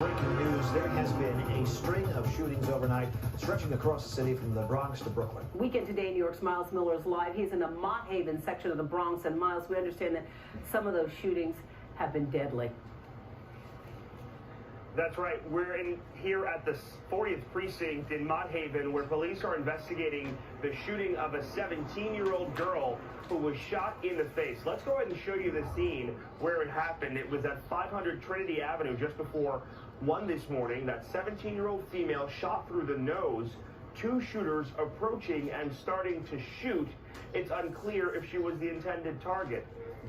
Breaking news, there has been a string of shootings overnight stretching across the city from the Bronx to Brooklyn. Weekend today, New York's Miles Miller is live. He's in the Mott Haven section of the Bronx. And Miles, we understand that some of those shootings have been deadly. That's right. We're here at the 40th precinct in Mott Haven, where police are investigating the shooting of a 17-year-old girl who was shot in the face. Let's go ahead and show you the scene where it happened. It was at 500 Trinity Avenue just before 1 this morning. That 17-year-old female shot through the nose. Two shooters approaching and starting to shoot. It's unclear if she was the intended target.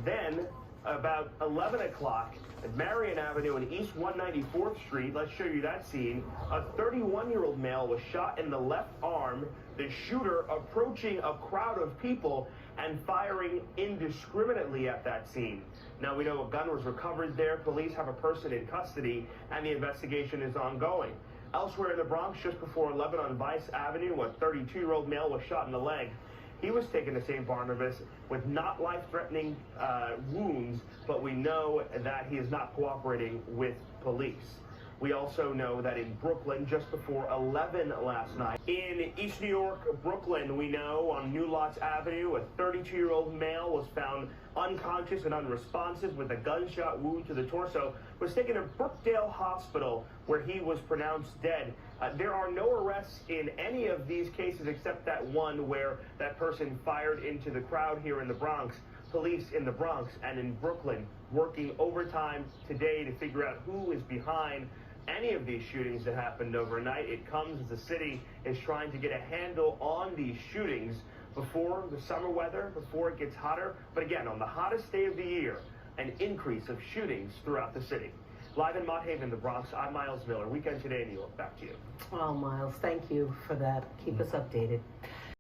Then, about 11 o'clock at Marion Avenue and East 194th Street, let's show you that scene. A 31-year-old male was shot in the left arm. The shooter approaching a crowd of people and firing indiscriminately at that scene. Now, we know a gun was recovered there. Police have a person in custody, and the investigation is ongoing. Elsewhere in the Bronx, just before 11 on Vice Avenue, a 32-year-old male was shot in the leg. He was taken to St. Barnabas with not life-threatening wounds, but we know that he is not cooperating with police. We also know that in Brooklyn, just before 11 last night, in East New York, Brooklyn, we know on New Lots Avenue, a 32-year-old male was found unconscious and unresponsive with a gunshot wound to the torso, was taken to Brookdale Hospital, where he was pronounced dead. There are no arrests in any of these cases except that one where that person fired into the crowd here in the Bronx. Police in the Bronx and in Brooklyn working overtime today to figure out who is behind any of these shootings that happened overnight. It comes as the city is trying to get a handle on these shootings before the summer weather, before it gets hotter. But again, on the hottest day of the year, an increase of shootings throughout the city. Live in Mott Haven, the Bronx, I'm Miles Miller. Weekend Today in New York. Back to you. Oh, Miles, thank you for that. Keep us updated.